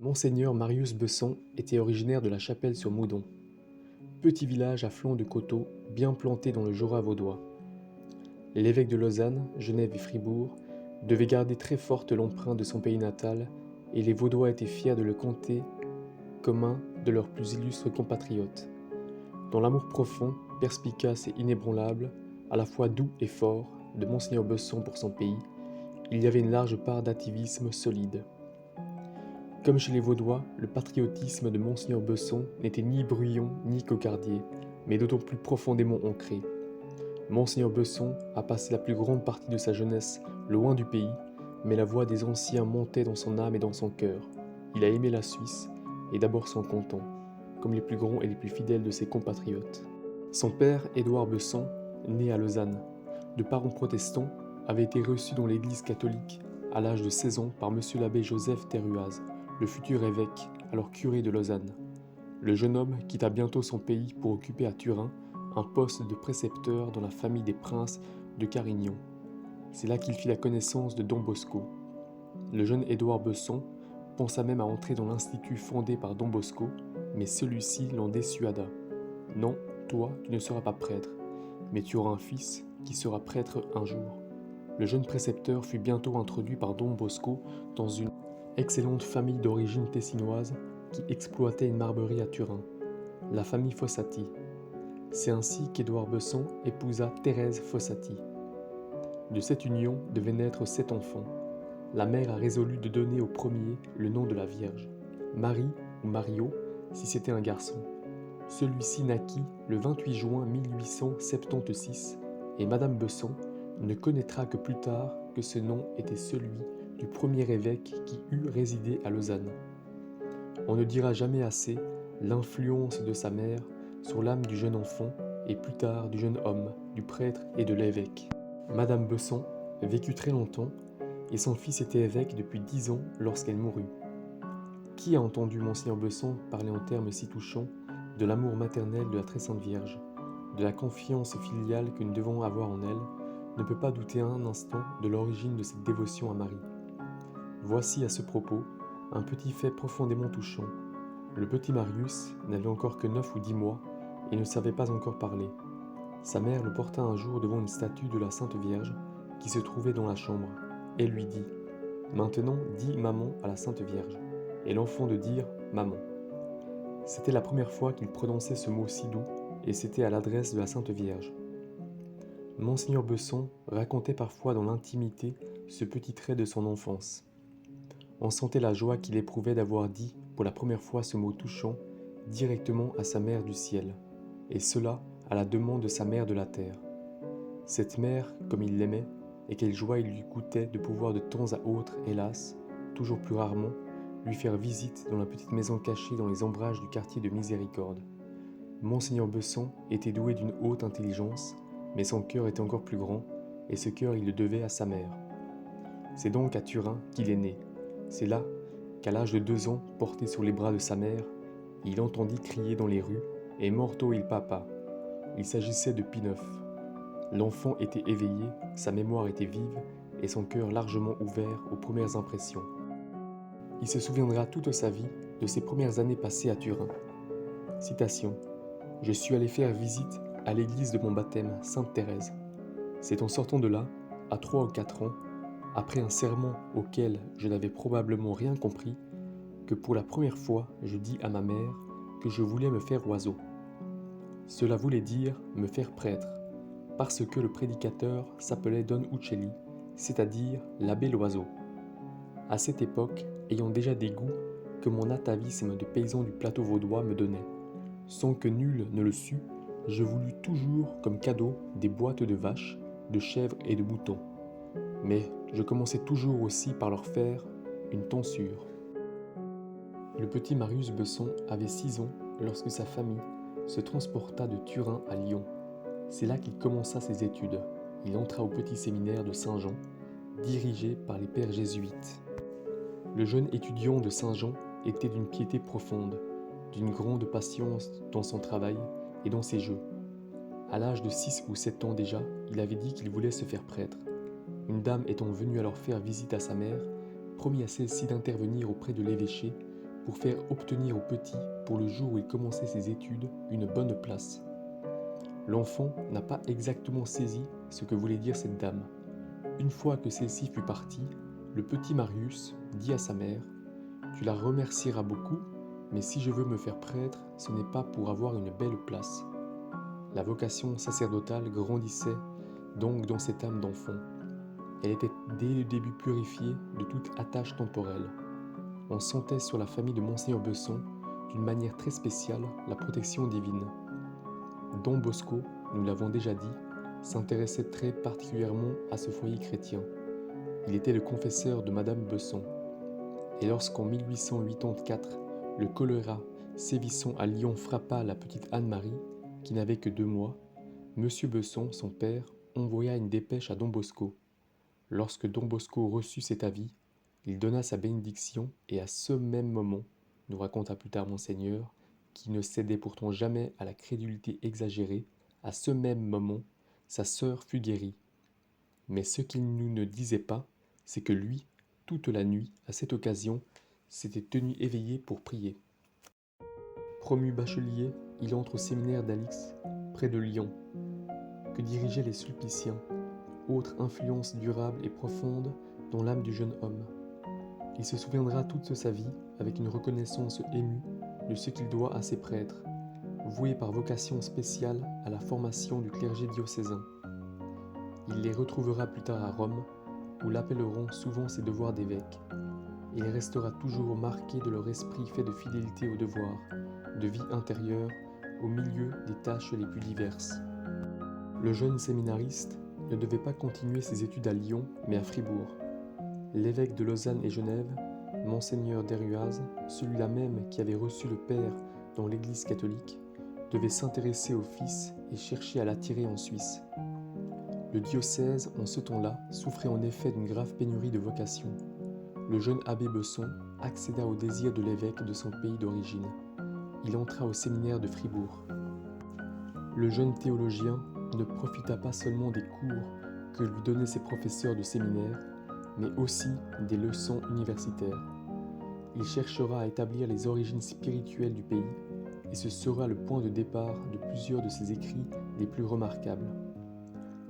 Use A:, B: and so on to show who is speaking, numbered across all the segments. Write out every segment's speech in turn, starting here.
A: Monseigneur Marius Besson était originaire de La Chapelle-sur-Moudon, petit village à flanc de coteaux bien planté dans le Jura vaudois. L'évêque de Lausanne, Genève et Fribourg devait garder très forte l'empreinte de son pays natal et les Vaudois étaient fiers de le compter comme un de leurs plus illustres compatriotes. Dans l'amour profond, perspicace et inébranlable, à la fois doux et fort, de Monseigneur Besson pour son pays, il y avait une large part d'attivisme solide. Comme chez les Vaudois, le patriotisme de Monseigneur Besson n'était ni bruyant ni cocardier, mais d'autant plus profondément ancré. Monseigneur Besson a passé la plus grande partie de sa jeunesse loin du pays, mais la voix des anciens montait dans son âme et dans son cœur. Il a aimé la Suisse, et d'abord son canton, comme les plus grands et les plus fidèles de ses compatriotes. Son père, Édouard Besson, né à Lausanne, de parents protestants, avait été reçu dans l'église catholique à l'âge de 16 ans par monsieur l'abbé Joseph Théruaz, le futur évêque, alors curé de Lausanne. Le jeune homme quitta bientôt son pays pour occuper à Turin un poste de précepteur dans la famille des princes de Carignan. C'est là qu'il fit la connaissance de Don Bosco. Le jeune Édouard Besson pensa même à entrer dans l'institut fondé par Don Bosco, mais celui-ci l'en dissuada. Non, toi, tu ne seras pas prêtre, mais tu auras un fils qui sera prêtre un jour. Le jeune précepteur fut bientôt introduit par Don Bosco dans une excellente famille d'origine tessinoise qui exploitait une marberie à Turin, la famille Fossati. C'est ainsi qu'Édouard Besson épousa Thérèse Fossati. De cette union devaient naître 7 enfants. La mère a résolu de donner au premier le nom de la Vierge, Marie ou Mario si c'était un garçon. Celui-ci naquit le 28 juin 1876 et Madame Besson ne connaîtra que plus tard que ce nom était celui du premier évêque qui eut résidé à Lausanne. On ne dira jamais assez l'influence de sa mère sur l'âme du jeune enfant et plus tard du jeune homme, du prêtre et de l'évêque. Madame Besson vécut très longtemps et son fils était évêque depuis 10 ans lorsqu'elle mourut. Qui a entendu Monseigneur Besson parler en termes si touchants de l'amour maternel de la très sainte Vierge, de la confiance filiale que nous devons avoir en elle, ne peut pas douter un instant de l'origine de cette dévotion à Marie. Voici à ce propos un petit fait profondément touchant. Le petit Marius n'avait encore que 9 ou 10 mois et ne savait pas encore parler. Sa mère le porta un jour devant une statue de la Sainte Vierge qui se trouvait dans la chambre et lui dit « Maintenant, dis maman à la Sainte Vierge » et l'enfant de dire « maman ». C'était la première fois qu'il prononçait ce mot si doux et c'était à l'adresse de la Sainte Vierge. Monseigneur Besson racontait parfois dans l'intimité ce petit trait de son enfance. On sentait la joie qu'il éprouvait d'avoir dit pour la première fois ce mot touchant directement à sa mère du ciel, et cela à la demande de sa mère de la terre. Cette mère, comme il l'aimait, et quelle joie il lui coûtait de pouvoir de temps à autre, hélas, toujours plus rarement, lui faire visite dans la petite maison cachée dans les ombrages du quartier de Miséricorde. Monseigneur Besson était doué d'une haute intelligence, mais son cœur était encore plus grand, et ce cœur il le devait à sa mère. C'est donc à Turin qu'il est né. C'est là qu'à l'âge de 2 ans, porté sur les bras de sa mère, il entendit crier dans les rues « Et morto il papa ». Il s'agissait de Pie IX. L'enfant était éveillé, sa mémoire était vive et son cœur largement ouvert aux premières impressions. Il se souviendra toute sa vie de ses premières années passées à Turin. Citation. « Je suis allé faire visite à l'église de mon baptême, Sainte Thérèse. C'est en sortant de là, à 3 ou 4 ans, après un sermon auquel je n'avais probablement rien compris, que pour la première fois je dis à ma mère que je voulais me faire oiseau. Cela voulait dire me faire prêtre, parce que le prédicateur s'appelait Don Uccelli, c'est-à-dire l'abbé l'oiseau. À cette époque, ayant déjà des goûts que mon atavisme de paysan du plateau vaudois me donnait, sans que nul ne le sût, je voulus toujours comme cadeau des boîtes de vaches, de chèvres et de moutons. Mais je commençais toujours aussi par leur faire une tonsure. Le petit Marius Besson avait 6 ans lorsque sa famille se transporta de Turin à Lyon. C'est là qu'il commença ses études. Il entra au petit séminaire de Saint-Jean, dirigé par les pères jésuites. Le jeune étudiant de Saint-Jean était d'une piété profonde, d'une grande patience dans son travail et dans ses jeux. À l'âge de 6 ou 7 ans déjà, il avait dit qu'il voulait se faire prêtre. Une dame étant venue alors faire visite à sa mère, promit à celle-ci d'intervenir auprès de l'évêché pour faire obtenir au petit, pour le jour où il commençait ses études, une bonne place. L'enfant n'a pas exactement saisi ce que voulait dire cette dame. Une fois que celle-ci fut partie, le petit Marius dit à sa mère « Tu la remercieras beaucoup, mais si je veux me faire prêtre, ce n'est pas pour avoir une belle place. » La vocation sacerdotale grandissait donc dans cette âme d'enfant. Elle était dès le début purifiée de toute attache temporelle. On sentait sur la famille de Monseigneur Besson, d'une manière très spéciale, la protection divine. Don Bosco, nous l'avons déjà dit, s'intéressait très particulièrement à ce foyer chrétien. Il était le confesseur de Madame Besson. Et lorsqu'en 1884, le choléra sévissant à Lyon frappa la petite Anne-Marie, qui n'avait que 2 mois, Monsieur Besson, son père, envoya une dépêche à Don Bosco. Lorsque Don Bosco reçut cet avis, il donna sa bénédiction et à ce même moment, nous raconta plus tard Monseigneur, qui ne cédait pourtant jamais à la crédulité exagérée, à ce même moment, sa sœur fut guérie. Mais ce qu'il nous ne disait pas, c'est que lui, toute la nuit, à cette occasion, s'était tenu éveillé pour prier. Promu bachelier, il entre au séminaire d'Alix, près de Lyon, que dirigeaient les Sulpiciens, autre influence durable et profonde dans l'âme du jeune homme. Il se souviendra toute sa vie, avec une reconnaissance émue, de ce qu'il doit à ses prêtres, voués par vocation spéciale à la formation du clergé diocésain. Il les retrouvera plus tard à Rome, où l'appelleront souvent ses devoirs d'évêque. Il restera toujours marqué de leur esprit fait de fidélité aux devoirs, de vie intérieure, au milieu des tâches les plus diverses. Le jeune séminariste ne devait pas continuer ses études à Lyon, mais à Fribourg. L'évêque de Lausanne et Genève, Monseigneur d'Héruaz, celui-là même qui avait reçu le Père dans l'Église catholique, devait s'intéresser au fils et chercher à l'attirer en Suisse. Le diocèse, en ce temps-là, souffrait en effet d'une grave pénurie de vocations. Le jeune abbé Besson accéda au désir de l'évêque de son pays d'origine. Il entra au séminaire de Fribourg. Le jeune théologien ne profita pas seulement des cours que lui donnaient ses professeurs de séminaire, mais aussi des leçons universitaires. Il cherchera à établir les origines spirituelles du pays, et ce sera le point de départ de plusieurs de ses écrits les plus remarquables.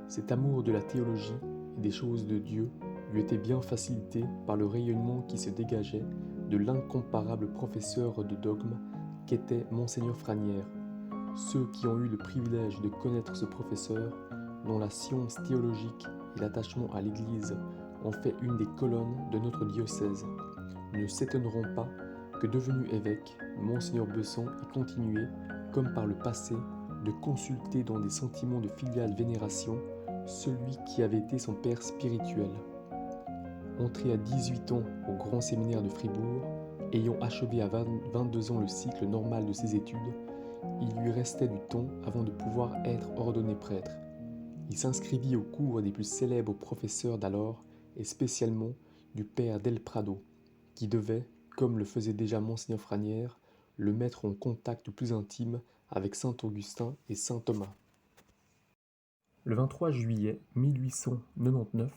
A: Cet amour de la théologie et des choses de Dieu lui était bien facilité par le rayonnement qui se dégageait de l'incomparable professeur de dogme qu'était Monseigneur Franière. Ceux qui ont eu le privilège de connaître ce professeur, dont la science théologique et l'attachement à l'Église ont fait une des colonnes de notre diocèse, ne s'étonneront pas que devenu évêque, Monseigneur Besson ait continué, comme par le passé, de consulter dans des sentiments de filiale vénération celui qui avait été son père spirituel. Entré à 18 ans au grand séminaire de Fribourg, ayant achevé à 22 ans le cycle normal de ses études, il lui restait du temps avant de pouvoir être ordonné prêtre. Il s'inscrivit au cours des plus célèbres professeurs d'alors et spécialement du père Del Prado, qui devait, comme le faisait déjà Monseigneur Franière, le mettre en contact plus intime avec saint Augustin et saint Thomas. Le 23 juillet 1899,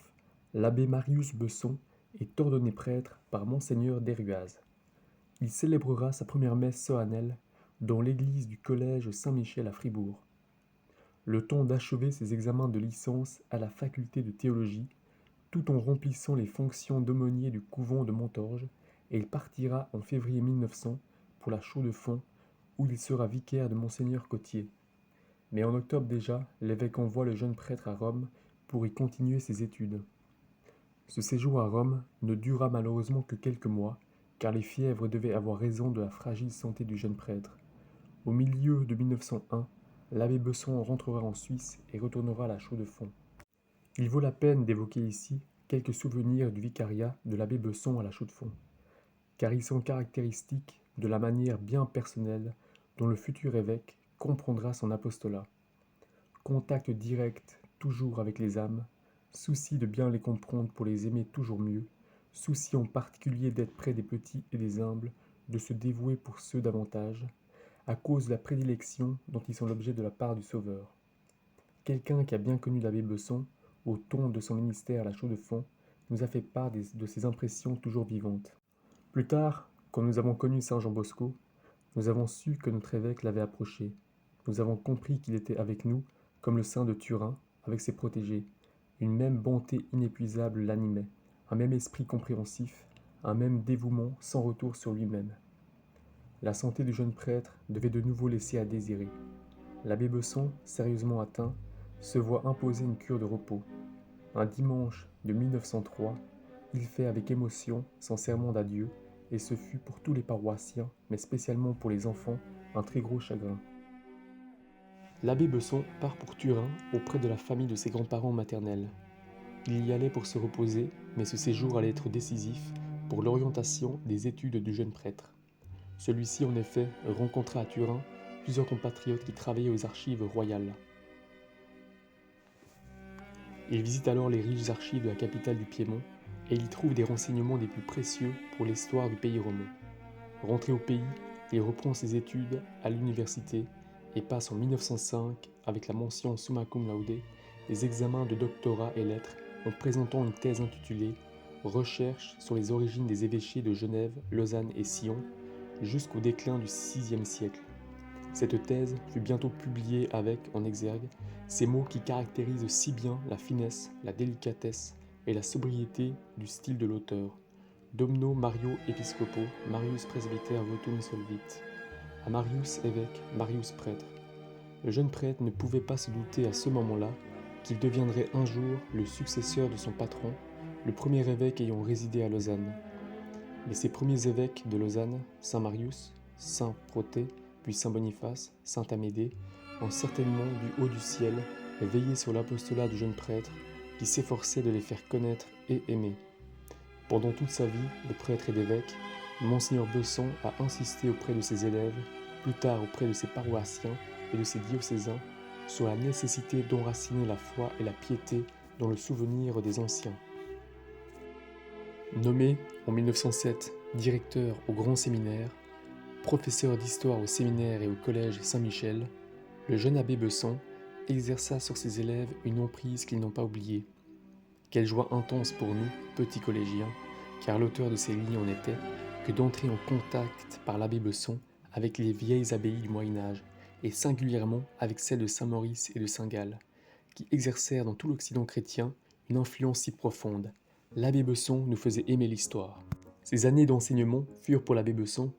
A: l'abbé Marius Besson est ordonné prêtre par Monseigneur d'Héruaz. Il célébrera sa première messe solennelle dans l'église du collège Saint-Michel à Fribourg. Le temps d'achever ses examens de licence à la faculté de théologie, tout en remplissant les fonctions d'aumônier du couvent de Montorge, et il partira en février 1900 pour la Chaux-de-Fonds, où il sera vicaire de Monseigneur Cotier. Mais en octobre déjà, l'évêque envoie le jeune prêtre à Rome pour y continuer ses études. Ce séjour à Rome ne dura malheureusement que quelques mois, car les fièvres devaient avoir raison de la fragile santé du jeune prêtre. Au milieu de 1901, l'abbé Besson rentrera en Suisse et retournera à la Chaux-de-Fonds. Il vaut la peine d'évoquer ici quelques souvenirs du vicariat de l'abbé Besson à la Chaux-de-Fonds, car ils sont caractéristiques de la manière bien personnelle dont le futur évêque comprendra son apostolat. Contact direct toujours avec les âmes, souci de bien les comprendre pour les aimer toujours mieux, souci en particulier d'être près des petits et des humbles, de se dévouer pour ceux davantage, à cause de la prédilection dont ils sont l'objet de la part du Sauveur. Quelqu'un qui a bien connu l'abbé Besson, au ton de son ministère à la Chaux-de-Fonds, nous a fait part de ses impressions toujours vivantes. Plus tard, Quand nous avons connu Saint Jean Bosco, nous avons su que notre évêque l'avait approché. Nous avons compris qu'il était avec nous, comme le saint de Turin, avec ses protégés. Une même bonté inépuisable l'animait, un même esprit compréhensif, un même dévouement sans retour sur lui-même. La santé du jeune prêtre devait de nouveau laisser à désirer. L'abbé Besson, sérieusement atteint, se voit imposer une cure de repos. Un dimanche de 1903, il fait avec émotion son sermon d'adieu, et ce fut pour tous les paroissiens, mais spécialement pour les enfants, un très gros chagrin. L'abbé Besson part pour Turin auprès de la famille de ses grands-parents maternels. Il y allait pour se reposer, mais ce séjour allait être décisif pour l'orientation des études du jeune prêtre. Celui-ci, en effet, rencontra à Turin plusieurs compatriotes qui travaillaient aux archives royales. Il visite alors les riches archives de la capitale du Piémont et il y trouve des renseignements des plus précieux pour l'histoire du pays romain. Rentré au pays, il reprend ses études à l'université et passe en 1905, avec la mention summa cum laude, des examens de doctorat et lettres en présentant une thèse intitulée Recherche sur les origines des évêchés de Genève, Lausanne et Sion jusqu'au déclin du VIe siècle. Cette thèse fut bientôt publiée avec, en exergue, ces mots qui caractérisent si bien la finesse, la délicatesse et la sobriété du style de l'auteur. Domino Mario Episcopo, Marius presbytère votum solvit. À Marius évêque, Marius prêtre. Le jeune prêtre ne pouvait pas se douter à ce moment-là qu'il deviendrait un jour le successeur de son patron, le premier évêque ayant résidé à Lausanne. Mais ces premiers évêques de Lausanne, Saint Marius, Saint Protais, puis Saint Boniface, Saint Amédée, ont certainement du haut du ciel veillé sur l'apostolat du jeune prêtre qui s'efforçait de les faire connaître et aimer. Pendant toute sa vie de prêtre et d'évêque, Monseigneur Besson a insisté auprès de ses élèves, plus tard auprès de ses paroissiens et de ses diocésains, sur la nécessité d'enraciner la foi et la piété dans le souvenir des anciens. Nommé en 1907 directeur au Grand Séminaire, professeur d'histoire au séminaire et au collège Saint-Michel, le jeune abbé Besson exerça sur ses élèves une emprise qu'ils n'ont pas oubliée. Quelle joie intense pour nous, petits collégiens, car l'auteur de ces lignes en était, que d'entrer en contact par l'abbé Besson avec les vieilles abbayes du Moyen-Âge, et singulièrement avec celles de Saint-Maurice et de Saint-Gall, qui exercèrent dans tout l'Occident chrétien une influence si profonde. L'abbé Besson nous faisait aimer l'histoire. Ces années d'enseignement furent pour l'abbé Besson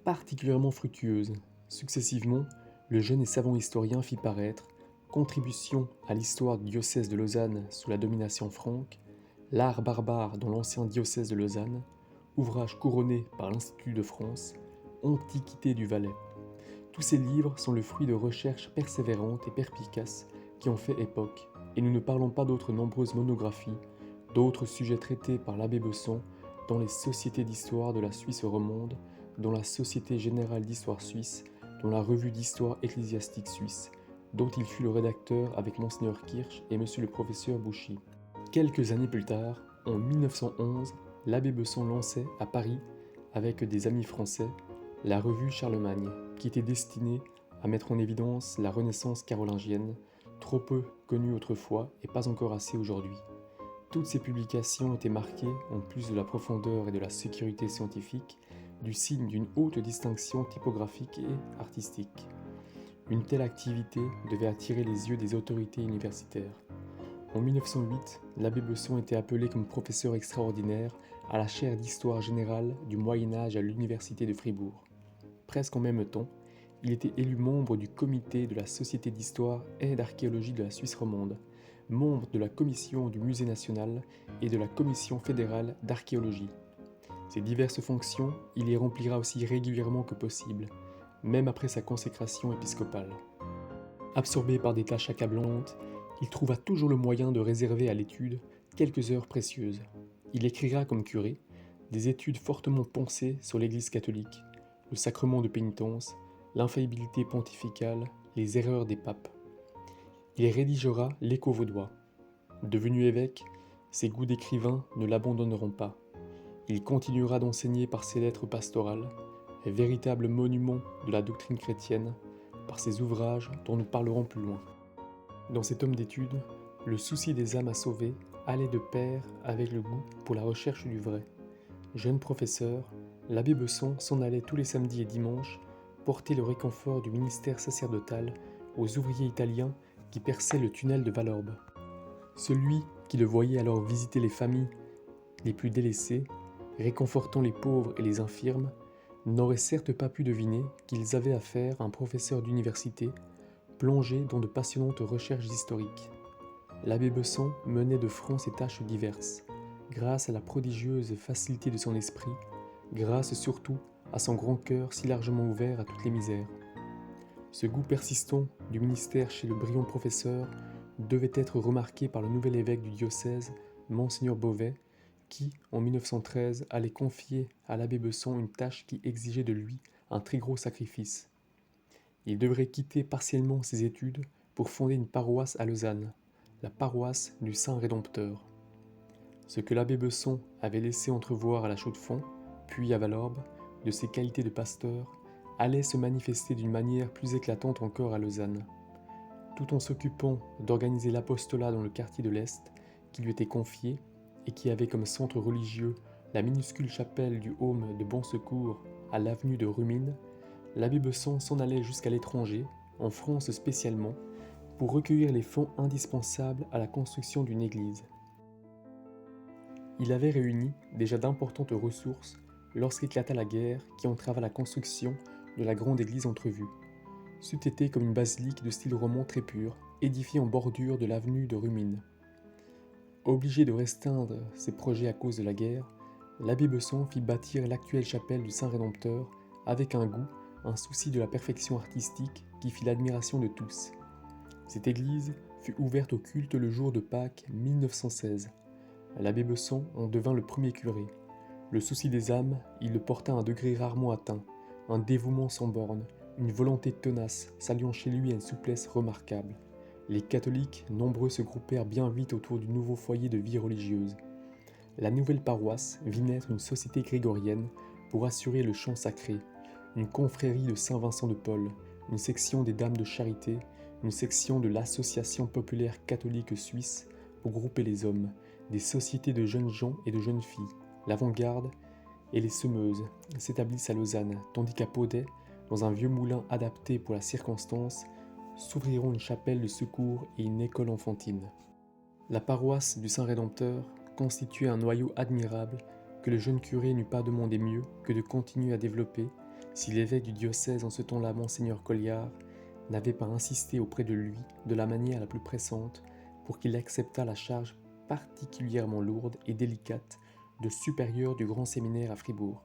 A: particulièrement fructueuses. Successivement, le jeune et savant historien fit paraître Contribution à l'histoire du diocèse de Lausanne sous la domination franque, L'art barbare dans l'ancien diocèse de Lausanne, ouvrage couronné par l'Institut de France, Antiquité du Valais. Tous ces livres sont le fruit de recherches persévérantes et perspicaces qui ont fait époque, et nous ne parlons pas d'autres nombreuses monographies, d'autres sujets traités par l'abbé Besson dans les sociétés d'histoire de la Suisse romande, dans la Société générale d'histoire suisse, dans la Revue d'histoire ecclésiastique suisse, dont il fut le rédacteur avec Monseigneur Kirsch et Monsieur le professeur Bouchy. Quelques années plus tard, en 1911, l'abbé Besson lançait à Paris, avec des amis français, la Revue Charlemagne, qui était destinée à mettre en évidence la Renaissance carolingienne, trop peu connue autrefois et pas encore assez aujourd'hui. Toutes ces publications étaient marquées, en plus de la profondeur et de la sécurité scientifique, du signe d'une haute distinction typographique et artistique. Une telle activité devait attirer les yeux des autorités universitaires. En 1908, l'abbé Besson était appelé comme professeur extraordinaire à la chaire d'histoire générale du Moyen-Âge à l'université de Fribourg. Presque en même temps, il était élu membre du comité de la Société d'histoire et d'archéologie de la Suisse romande, membre de la commission du Musée national et de la commission fédérale d'archéologie. Ces diverses fonctions, il les remplira aussi régulièrement que possible, même après sa consécration épiscopale. Absorbé par des tâches accablantes, il trouva toujours le moyen de réserver à l'étude quelques heures précieuses. Il écrira comme curé des études fortement pensées sur l'Église catholique, le sacrement de pénitence, l'infaillibilité pontificale, les erreurs des papes. Il rédigera l'Écho vaudois. Devenu évêque, ses goûts d'écrivain ne l'abandonneront pas. Il continuera d'enseigner par ses lettres pastorales, véritable monument de la doctrine chrétienne, par ses ouvrages dont nous parlerons plus loin. Dans cet homme d'étude, le souci des âmes à sauver allait de pair avec le goût pour la recherche du vrai. Jeune professeur, L'abbé Besson s'en allait tous les samedis et dimanches porter le réconfort du ministère sacerdotal aux ouvriers italiens qui perçaient le tunnel de Valorbe. Celui qui le voyait alors visiter les familles les plus délaissées, réconfortant les pauvres et les infirmes, n'aurait certes pas pu deviner qu'ils avaient affaire à un professeur d'université plongé dans de passionnantes recherches historiques. L'abbé Besson menait de front ses tâches diverses, grâce à la prodigieuse facilité de son esprit, grâce surtout à son grand cœur si largement ouvert à toutes les misères. Ce goût persistant du ministère chez le brillant professeur devait être remarqué par le nouvel évêque du diocèse, Monseigneur Beauvais, qui, en 1913, allait confier à l'abbé Besson une tâche qui exigeait de lui un très gros sacrifice. Il devrait quitter partiellement ses études pour fonder une paroisse à Lausanne, la paroisse du Saint-Rédempteur. Ce que l'abbé Besson avait laissé entrevoir à la Chaux-de-Fonds, puis à Valorbe, de ses qualités de pasteur, allait se manifester d'une manière plus éclatante encore à Lausanne. Tout en s'occupant d'organiser l'apostolat dans le quartier de l'Est, qui lui était confié, et qui avait comme centre religieux la minuscule chapelle du Haume de Bon Secours à l'avenue de Rumine, l'abbé Besson s'en allait jusqu'à l'étranger, en France spécialement, pour recueillir les fonds indispensables à la construction d'une église. Il avait réuni déjà d'importantes ressources lorsqu'éclata la guerre qui entrava la construction de la grande église entrevue. C'eût été comme une basilique de style roman très pur, édifiée en bordure de l'avenue de Rumine. Obligé de restreindre ses projets à cause de la guerre, l'abbé Besson fit bâtir l'actuelle chapelle du Saint-Rédempteur avec un goût, un souci de la perfection artistique qui fit l'admiration de tous. Cette église fut ouverte au culte le jour de Pâques 1916. L'abbé Besson en devint le premier curé. Le souci des âmes, il le porta à un degré rarement atteint, un dévouement sans bornes, une volonté tenace, s'alliant chez lui à une souplesse remarquable. Les catholiques, nombreux, se groupèrent bien vite autour du nouveau foyer de vie religieuse. La nouvelle paroisse vit naître une société grégorienne pour assurer le chant sacré, une confrérie de Saint-Vincent de Paul, une section des Dames de Charité, une section de l'Association populaire catholique suisse pour grouper les hommes, des sociétés de jeunes gens et de jeunes filles, l'avant-garde et les semeuses s'établissent à Lausanne, tandis qu'à Podey, dans un vieux moulin adapté pour la circonstance, s'ouvriront une chapelle de secours et une école enfantine. La paroisse du Saint-Rédempteur constituait un noyau admirable que le jeune curé n'eût pas demandé mieux que de continuer à développer si l'évêque du diocèse en ce temps-là, Monseigneur Colliard, n'avait pas insisté auprès de lui de la manière la plus pressante pour qu'il acceptât la charge particulièrement lourde et délicate de supérieur du grand séminaire à Fribourg.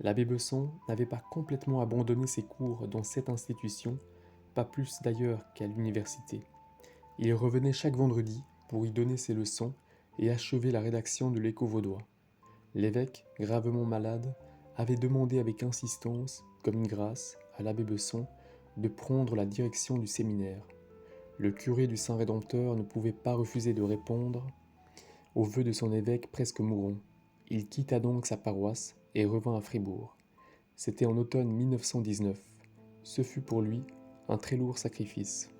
A: L'abbé Besson n'avait pas complètement abandonné ses cours dans cette institution, pas plus d'ailleurs qu'à l'université. Il revenait chaque vendredi pour y donner ses leçons et achever la rédaction de l'Écho vaudois. L'évêque, gravement malade, avait demandé avec insistance, comme une grâce, à l'abbé Besson de prendre la direction du séminaire. Le curé du Saint-Rédempteur ne pouvait pas refuser de répondre aux vœux de son évêque presque mourant. Il quitta donc sa paroisse et revint à Fribourg. C'était en automne 1919. Ce fut pour lui un très lourd sacrifice.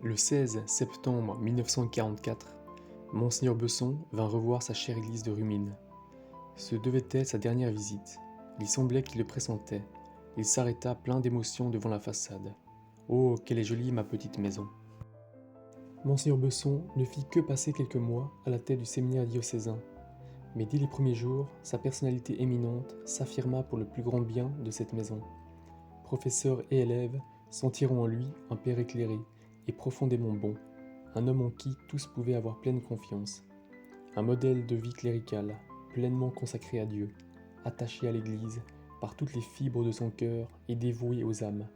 A: Le 16 septembre 1944, Monseigneur Besson vint revoir sa chère église de Rumine. Ce devait être sa dernière visite. Il semblait qu'il le pressentait. Il s'arrêta plein d'émotion devant la façade. « Oh, qu'elle est jolie, ma petite maison !» Monseigneur Besson ne fit que passer quelques mois à la tête du séminaire diocésain. Mais dès les premiers jours, sa personnalité éminente s'affirma pour le plus grand bien de cette maison. Professeurs et élèves sentiront en lui un père éclairé et profondément bon, un homme en qui tous pouvaient avoir pleine confiance, un modèle de vie cléricale, pleinement consacré à Dieu, attaché à l'Église par toutes les fibres de son cœur et dévoué aux âmes,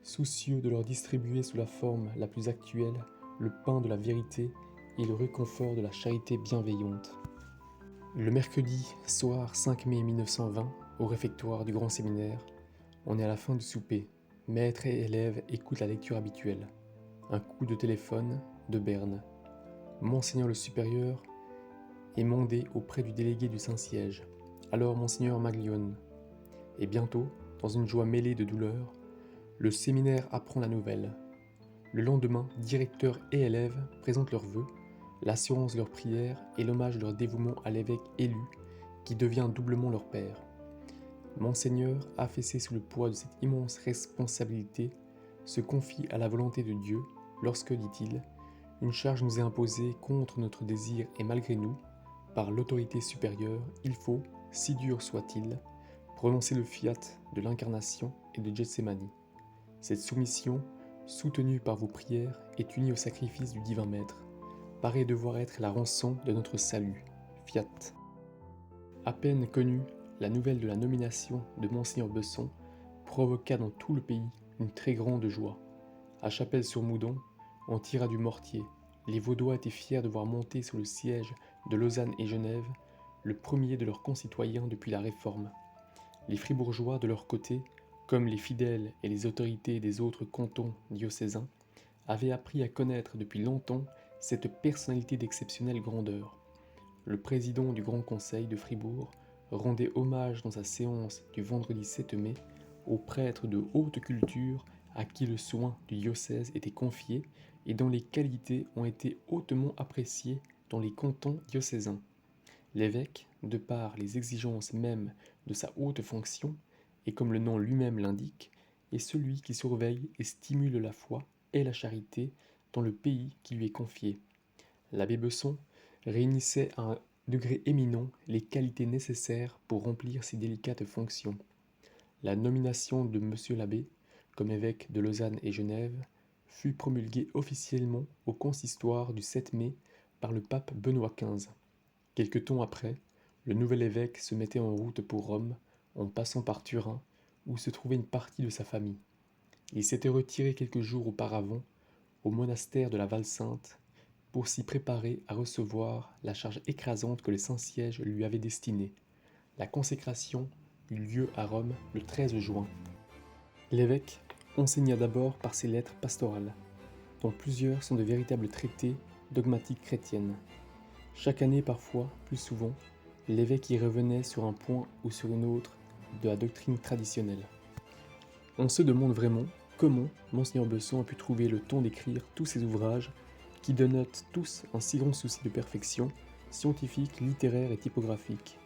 A: soucieux de leur distribuer sous la forme la plus actuelle le pain de la vérité et le réconfort de la charité bienveillante. Le mercredi soir 5 mai 1920, au réfectoire du Grand Séminaire, on est à la fin du souper. Maître et élève écoutent la lecture habituelle. Un coup de téléphone de Berne. Monseigneur le supérieur est mandé auprès du délégué du Saint-Siège, alors Monseigneur Maglione. Et bientôt, dans une joie mêlée de douleur, le séminaire apprend la nouvelle. Le lendemain, directeur et élèves présentent leurs vœux, l'assurance de leurs prières et l'hommage de leur dévouement à l'évêque élu qui devient doublement leur père. Monseigneur, affaissé sous le poids de cette immense responsabilité, se confie à la volonté de Dieu lorsque, dit-il, une charge nous est imposée contre notre désir et malgré nous, par l'autorité supérieure, il faut, si dur soit-il, prononcer le fiat de l'incarnation et de Gethsémani. Cette soumission, soutenue par vos prières, est unie au sacrifice du divin Maître, paraît devoir être la rançon de notre salut. Fiat. À peine connue, la nouvelle de la nomination de Monseigneur Besson provoqua dans tout le pays une très grande joie. À Chapelle-sur-Moudon, on tira du mortier. Les Vaudois étaient fiers de voir monter sur le siège de Lausanne et Genève le premier de leurs concitoyens depuis la Réforme. Les Fribourgeois, de leur côté, comme les fidèles et les autorités des autres cantons diocésains, avaient appris à connaître depuis longtemps cette personnalité d'exceptionnelle grandeur. Le président du Grand Conseil de Fribourg rendait hommage dans sa séance du vendredi 7 mai aux prêtres de haute culture à qui le soin du diocèse était confié et dont les qualités ont été hautement appréciées dans les cantons diocésains. L'évêque, de par les exigences mêmes de sa haute fonction, et comme le nom lui-même l'indique, est celui qui surveille et stimule la foi et la charité dans le pays qui lui est confié. L'abbé Besson réunissait à un degré éminent les qualités nécessaires pour remplir ces délicates fonctions. La nomination de Monsieur l'abbé, comme évêque de Lausanne et Genève, fut promulguée officiellement au consistoire du 7 mai par le pape Benoît XV. Quelque temps après, le nouvel évêque se mettait en route pour Rome, en passant par Turin, où se trouvait une partie de sa famille. Il s'était retiré quelques jours auparavant au monastère de la Val-Sainte pour s'y préparer à recevoir la charge écrasante que le Saint-Siège lui avait destinée. La consécration eut lieu à Rome le 13 juin. L'évêque enseigna d'abord par ses lettres pastorales, dont plusieurs sont de véritables traités dogmatiques chrétiennes. Chaque année, parfois, plus souvent, l'évêque y revenait sur un point ou sur une autre de la doctrine traditionnelle. On se demande vraiment comment Monseigneur Besson a pu trouver le temps d'écrire tous ces ouvrages qui dénotent tous un si grand souci de perfection, scientifique, littéraire et typographique.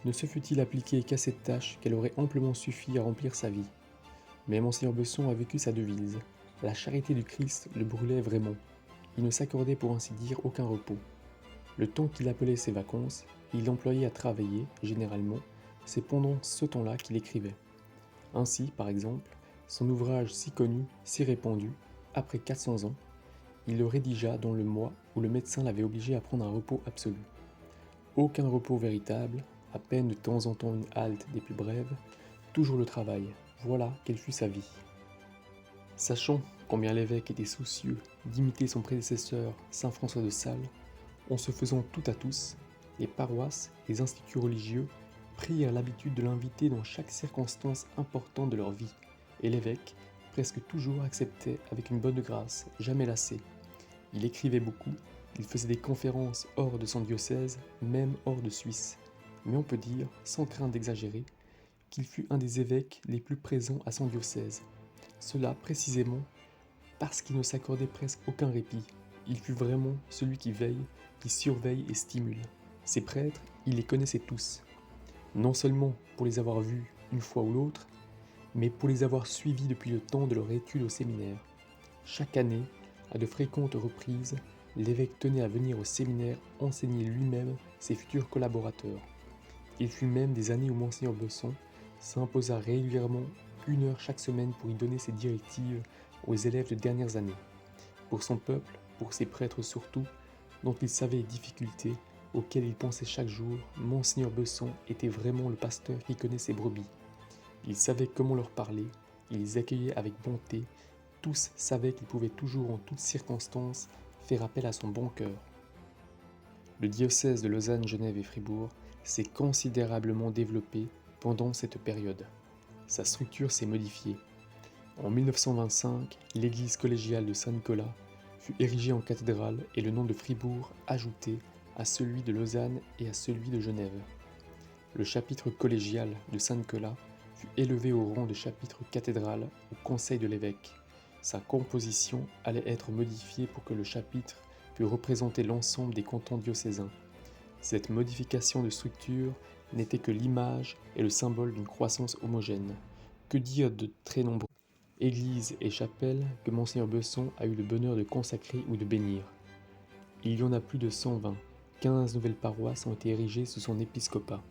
A: Ne se fût-il appliqué qu'à cette tâche qu'elle aurait amplement suffi à remplir sa vie. Mais Monseigneur Besson a vécu sa devise. La charité du Christ le brûlait vraiment. Il ne s'accordait pour ainsi dire aucun repos. Le temps qu'il appelait ses vacances, il l'employait à travailler, généralement, c'est pendant ce temps-là qu'il écrivait. Ainsi, par exemple, son ouvrage si connu, si répandu, après 400 ans, il le rédigea dans le mois où le médecin l'avait obligé à prendre un repos absolu. Aucun repos véritable, à peine de temps en temps une halte des plus brèves, toujours le travail, voilà quelle fut sa vie. Sachant combien l'évêque était soucieux d'imiter son prédécesseur saint François de Sales, en se faisant tout à tous, les paroisses, les instituts religieux prirent l'habitude de l'inviter dans chaque circonstance importante de leur vie, et l'évêque, presque toujours, acceptait avec une bonne grâce, jamais lassé. Il écrivait beaucoup, il faisait des conférences hors de son diocèse, même hors de Suisse, mais on peut dire, sans crainte d'exagérer, qu'il fut un des évêques les plus présents à son diocèse. Cela précisément parce qu'il ne s'accordait presque aucun répit. Il fut vraiment celui qui veille, qui surveille et stimule. Ces prêtres, il les connaissait tous, non seulement pour les avoir vus une fois ou l'autre, mais pour les avoir suivis depuis le temps de leur étude au séminaire. Chaque année, à de fréquentes reprises, l'évêque tenait à venir au séminaire enseigner lui-même ses futurs collaborateurs. Il fut même des années où Monseigneur Besson s'imposa régulièrement 1 heure chaque semaine pour y donner ses directives aux élèves de dernières années. Pour son peuple, pour ses prêtres surtout, dont il savait les difficultés auxquelles il pensait chaque jour, Monseigneur Besson était vraiment le pasteur qui connaît ses brebis. Il savait comment leur parler, il les accueillait avec bonté, tous savaient qu'il pouvait toujours en toutes circonstances faire appel à son bon cœur. Le diocèse de Lausanne, Genève et Fribourg s'est considérablement développé pendant cette période. Sa structure s'est modifiée. En 1925, l'église collégiale de Saint-Nicolas fut érigée en cathédrale et le nom de Fribourg ajouté à celui de Lausanne et à celui de Genève. Le chapitre collégial de Saint-Nicolas fut élevé au rang de chapitre cathédral au conseil de l'évêque. Sa composition allait être modifiée pour que le chapitre pût représenter l'ensemble des cantons diocésains. Cette modification de structure n'était que l'image et le symbole d'une croissance homogène. Que dire de très nombreuses églises et chapelles que Monseigneur Besson a eu le bonheur de consacrer ou de bénir. Il y en a plus de 120. 15 nouvelles paroisses ont été érigées sous son épiscopat.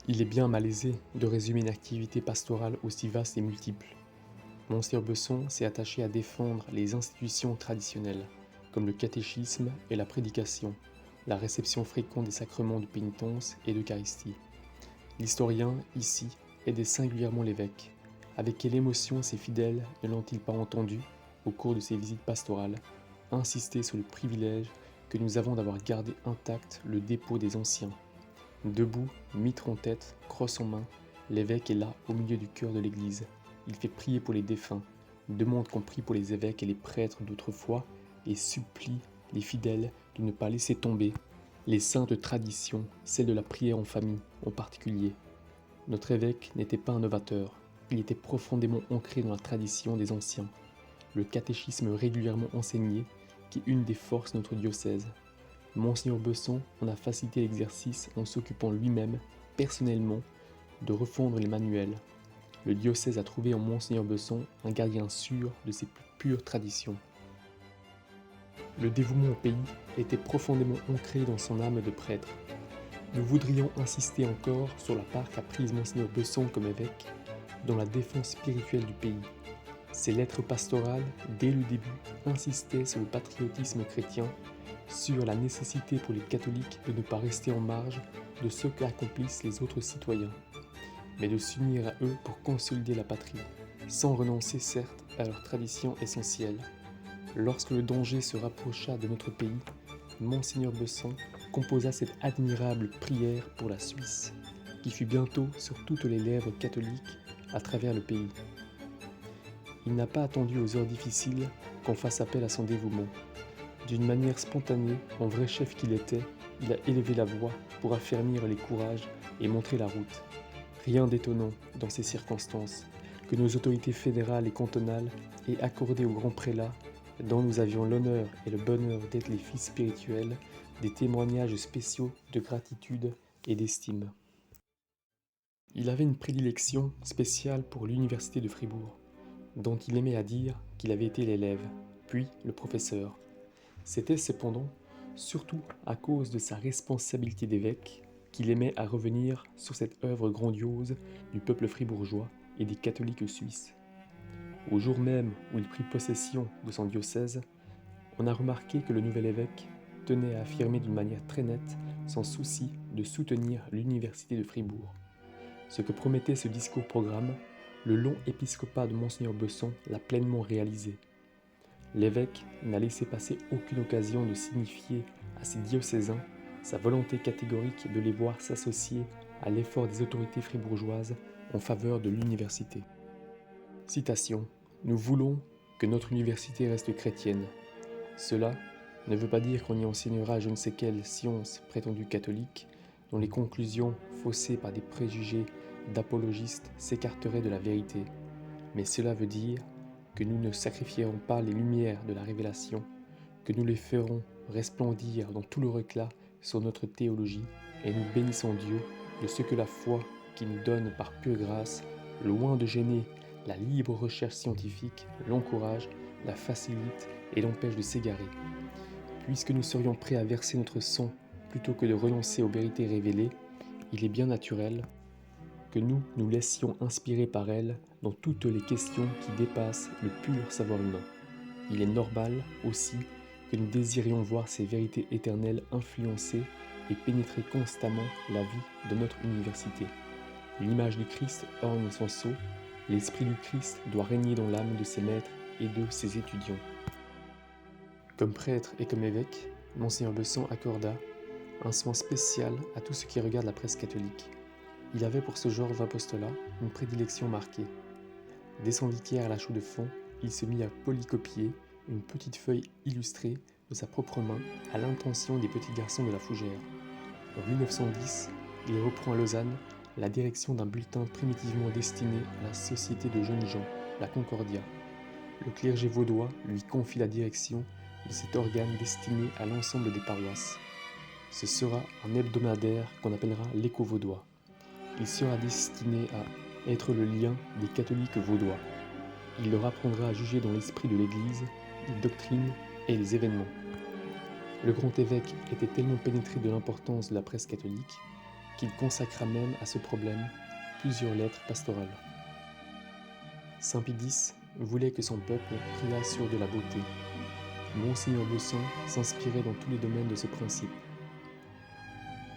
A: Il est bien malaisé de résumer une activité pastorale aussi vaste et multiple. Monseigneur Besson s'est attaché à défendre les institutions traditionnelles, comme le catéchisme et la prédication, la réception fréquente des sacrements de pénitence et d'Eucharistie. L'historien, ici, aidait singulièrement l'évêque. Avec quelle émotion ses fidèles ne l'ont-ils pas entendu, au cours de ses visites pastorales, insister sur le privilège que nous avons d'avoir gardé intact le dépôt des anciens. Debout, mitre en tête, crosse en main, l'évêque est là au milieu du cœur de l'église. Il fait prier pour les défunts, demande qu'on prie pour les évêques et les prêtres d'autrefois et supplie les fidèles de ne pas laisser tomber les saintes traditions, celles de la prière en famille en particulier. Notre évêque n'était pas un novateur, il était profondément ancré dans la tradition des anciens, le catéchisme régulièrement enseigné qui est une des forces de notre diocèse. Monseigneur Besson en a facilité l'exercice en s'occupant lui-même, personnellement, de refondre les manuels. Le diocèse a trouvé en Monseigneur Besson un gardien sûr de ses plus pures traditions. Le dévouement au pays était profondément ancré dans son âme de prêtre. Nous voudrions insister encore sur la part qu'a prise Monseigneur Besson comme évêque dans la défense spirituelle du pays. Ses lettres pastorales, dès le début, insistaient sur le patriotisme chrétien, sur la nécessité pour les catholiques de ne pas rester en marge de ce qu'accomplissent les autres citoyens, mais de s'unir à eux pour consolider la patrie, sans renoncer certes à leurs traditions essentielles. Lorsque le danger se rapprocha de notre pays, Monseigneur Besson composa cette admirable prière pour la Suisse, qui fut bientôt sur toutes les lèvres catholiques à travers le pays. Il n'a pas attendu aux heures difficiles qu'on fasse appel à son dévouement. D'une manière spontanée, en vrai chef qu'il était, il a élevé la voix pour affermir les courages et montrer la route. Rien d'étonnant dans ces circonstances que nos autorités fédérales et cantonales aient accordé au grand prélat, dont nous avions l'honneur et le bonheur d'être les fils spirituels, des témoignages spéciaux de gratitude et d'estime. Il avait une prédilection spéciale pour l'université de Fribourg, dont il aimait à dire qu'il avait été l'élève, puis le professeur. C'était cependant surtout à cause de sa responsabilité d'évêque qu'il aimait à revenir sur cette œuvre grandiose du peuple fribourgeois et des catholiques suisses. Au jour même où il prit possession de son diocèse, on a remarqué que le nouvel évêque tenait à affirmer d'une manière très nette son souci de soutenir l'université de Fribourg. Ce que promettait ce discours-programme, le long épiscopat de Monseigneur Besson l'a pleinement réalisé. L'évêque n'a laissé passer aucune occasion de signifier à ses diocésains sa volonté catégorique de les voir s'associer à l'effort des autorités fribourgeoises en faveur de l'université. Citation. Nous voulons que notre université reste chrétienne. Cela ne veut pas dire qu'on y enseignera je ne sais quelle science prétendue catholique, dont les conclusions, faussées par des préjugés d'apologistes, s'écarteraient de la vérité. Mais cela veut dire que nous ne sacrifierons pas les lumières de la révélation, que nous les ferons resplendir dans tout leur éclat sur notre théologie, et nous bénissons Dieu de ce que la foi qui nous donne par pure grâce, loin de gêner la libre recherche scientifique, l'encourage, la facilite et l'empêche de s'égarer. Puisque nous serions prêts à verser notre sang plutôt que de renoncer aux vérités révélées, il est bien naturel que nous nous laissions inspirer par elle dans toutes les questions qui dépassent le pur savoir humain. Il est normal aussi que nous désirions voir ces vérités éternelles influencer et pénétrer constamment la vie de notre université. L'image du Christ orne son sceau, l'esprit du Christ doit régner dans l'âme de ses maîtres et de ses étudiants. Comme prêtre et comme évêque, Monseigneur Besson accorda un soin spécial à tout ce qui regarde la presse catholique. Il avait pour ce genre d'apostolat une prédilection marquée. Dès son vicaire à la chaux de fonds, il se mit à polycopier une petite feuille illustrée de sa propre main à l'intention des petits garçons de la Fougère. En 1910, il reprend à Lausanne la direction d'un bulletin primitivement destiné à la Société de jeunes gens, la Concordia. Le clergé vaudois lui confie la direction de cet organe destiné à l'ensemble des paroisses. Ce sera un hebdomadaire qu'on appellera l'Écho vaudois. Il sera destiné à être le lien des catholiques vaudois. Il leur apprendra à juger dans l'esprit de l'Église, les doctrines et les événements. Le grand évêque était tellement pénétré de l'importance de la presse catholique qu'il consacra même à ce problème plusieurs lettres pastorales. Saint Pie X voulait que son peuple priât sur de la beauté. Monseigneur Besson s'inspirait dans tous les domaines de ce principe.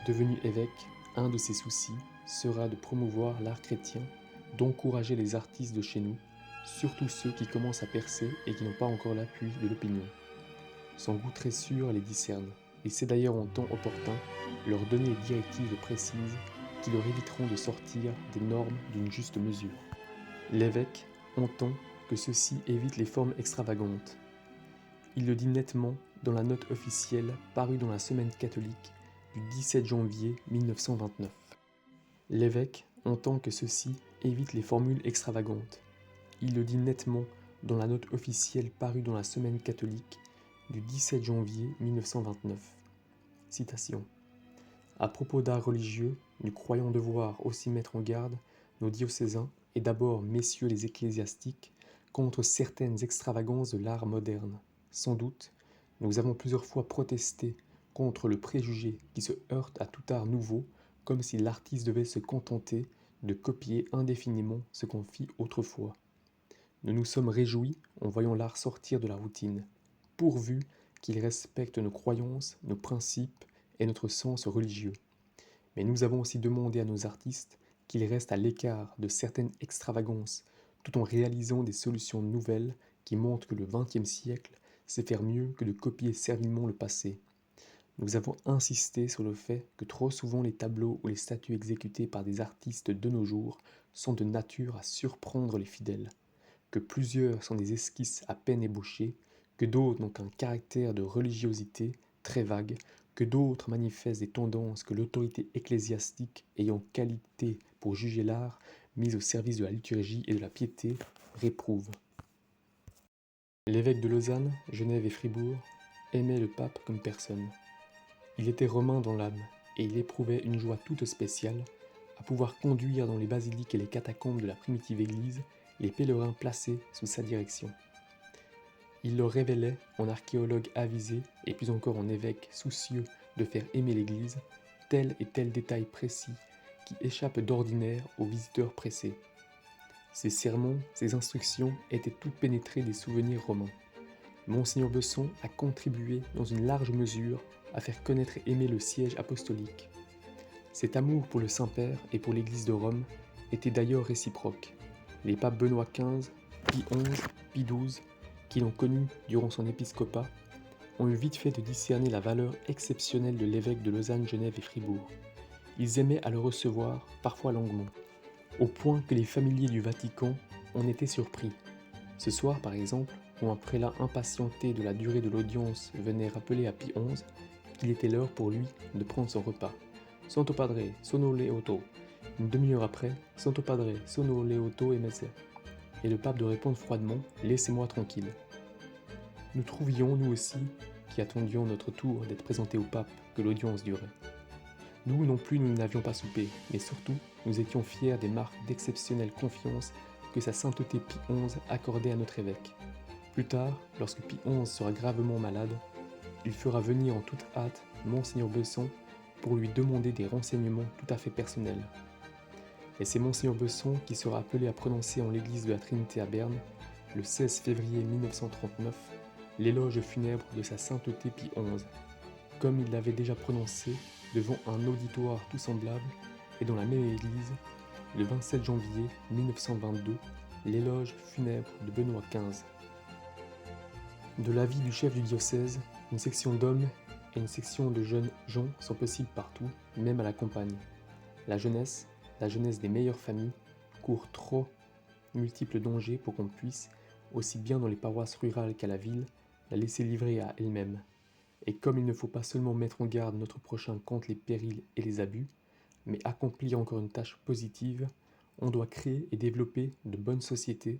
A: Devenu évêque, un de ses soucis sera de promouvoir l'art chrétien, d'encourager les artistes de chez nous, surtout ceux qui commencent à percer et qui n'ont pas encore l'appui de l'opinion. Son goût très sûr les discerne, et c'est d'ailleurs en temps opportun leur donner les directives précises qui leur éviteront de sortir des normes d'une juste mesure. L'évêque entend que ceux-ci évitent les formes extravagantes. Il le dit nettement dans la note officielle parue dans la Semaine catholique du 17 janvier 1929. L'évêque entend que ceux-ci évitent les formules extravagantes. Il le dit nettement dans la note officielle parue dans la Semaine catholique du 17 janvier 1929. Citation. À propos d'art religieux, nous croyons devoir aussi mettre en garde nos diocésains et d'abord messieurs les ecclésiastiques contre certaines extravagances de l'art moderne. Sans doute, nous avons plusieurs fois protesté contre le préjugé qui se heurte à tout art nouveau, comme si l'artiste devait se contenter de copier indéfiniment ce qu'on fit autrefois. Nous nous sommes réjouis en voyant l'art sortir de la routine, pourvu qu'il respecte nos croyances, nos principes et notre sens religieux. Mais nous avons aussi demandé à nos artistes qu'ils restent à l'écart de certaines extravagances, tout en réalisant des solutions nouvelles qui montrent que le XXe siècle sait faire mieux que de copier servilement le passé. Nous avons insisté sur le fait que trop souvent les tableaux ou les statues exécutés par des artistes de nos jours sont de nature à surprendre les fidèles, que plusieurs sont des esquisses à peine ébauchées, que d'autres n'ont qu'un caractère de religiosité très vague, que d'autres manifestent des tendances que l'autorité ecclésiastique ayant qualité pour juger l'art mis au service de la liturgie et de la piété réprouve. L'évêque de Lausanne, Genève et Fribourg aimait le pape comme personne. Il était romain dans l'âme et il éprouvait une joie toute spéciale à pouvoir conduire dans les basiliques et les catacombes de la primitive église les pèlerins placés sous sa direction. Il leur révélait, en archéologue avisé et puis encore en évêque soucieux de faire aimer l'Église, tel et tel détail précis qui échappe d'ordinaire aux visiteurs pressés. Ses sermons, ses instructions étaient tout pénétrés des souvenirs romains. Monseigneur Besson a contribué dans une large mesure à faire connaître et aimer le siège apostolique. Cet amour pour le Saint-Père et pour l'Église de Rome était d'ailleurs réciproque. Les papes Benoît XV, Pie XI, Pie XII, qui l'ont connu durant son épiscopat, ont eu vite fait de discerner la valeur exceptionnelle de l'évêque de Lausanne, Genève et Fribourg. Ils aimaient à le recevoir, parfois longuement, au point que les familiers du Vatican en étaient surpris. Ce soir, par exemple, où un prélat impatienté de la durée de l'audience venait rappeler à Pie XI qu'il était l'heure pour lui de prendre son repas. « Santo Padre, sono le 8. » Une demi-heure après, « Santo Padre, sono le 8 et mezzo. » Et le pape de répondre froidement, « Laissez-moi tranquille. » Nous trouvions, nous aussi, qui attendions notre tour d'être présentés au pape, que l'audience durait. Nous non plus, nous n'avions pas soupé, mais surtout, nous étions fiers des marques d'exceptionnelle confiance que sa sainteté Pie XI accordait à notre évêque. Plus tard, lorsque Pie XI sera gravement malade, il fera venir en toute hâte Monseigneur Besson pour lui demander des renseignements tout à fait personnels. Et c'est Monseigneur Besson qui sera appelé à prononcer en l'église de la Trinité à Berne, le 16 février 1939, l'éloge funèbre de sa sainteté Pie XI, comme il l'avait déjà prononcé devant un auditoire tout semblable et dans la même église, le 27 janvier 1922, l'éloge funèbre de Benoît XV. De l'avis du chef du diocèse, une section d'hommes et une section de jeunes gens sont possibles partout, même à la campagne. La jeunesse des meilleures familles, court trop multiples dangers pour qu'on puisse, aussi bien dans les paroisses rurales qu'à la ville, la laisser livrer à elle-même. Et comme il ne faut pas seulement mettre en garde notre prochain contre les périls et les abus, mais accomplir encore une tâche positive, on doit créer et développer de bonnes sociétés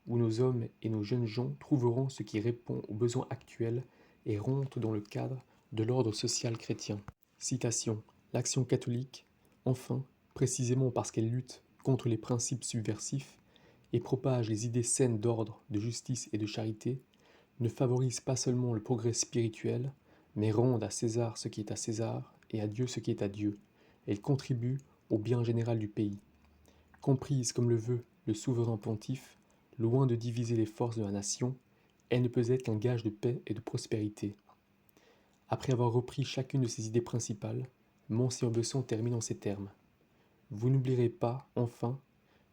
A: où nos hommes et nos jeunes gens trouveront ce qui répond aux besoins actuels et rentre dans le cadre de l'ordre social chrétien. Citation. L'action catholique, enfin, précisément parce qu'elle lutte contre les principes subversifs et propage les idées saines d'ordre, de justice et de charité, ne favorise pas seulement le progrès spirituel, mais rende à César ce qui est à César et à Dieu ce qui est à Dieu. Elle contribue au bien général du pays. Comprise comme le veut le souverain pontife, loin de diviser les forces de la nation, elle ne peut être qu'un gage de paix et de prospérité. Après avoir repris chacune de ses idées principales, Monseigneur Besson termine en ces termes. Vous n'oublierez pas, enfin,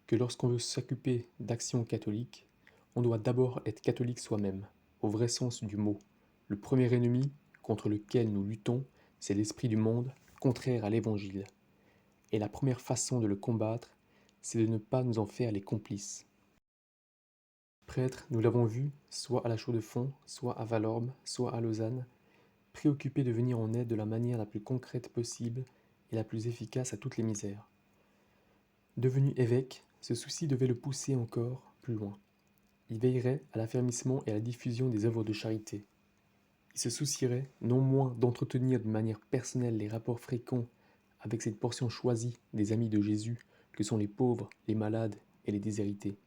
A: que lorsqu'on veut s'occuper d'actions catholiques, on doit d'abord être catholique soi-même, au vrai sens du mot. Le premier ennemi contre lequel nous luttons, c'est l'esprit du monde, contraire à l'Évangile. Et la première façon de le combattre, c'est de ne pas nous en faire les complices. Prêtres, nous l'avons vu, soit à la Chaux-de-Fonds, soit à Valorbe, soit à Lausanne, préoccupés de venir en aide de la manière la plus concrète possible et la plus efficace à toutes les misères. Devenu évêque, ce souci devait le pousser encore plus loin. Il veillerait à l'affermissement et à la diffusion des œuvres de charité. Il se soucierait non moins d'entretenir de manière personnelle les rapports fréquents avec cette portion choisie des amis de Jésus que sont les pauvres, les malades et les déshérités.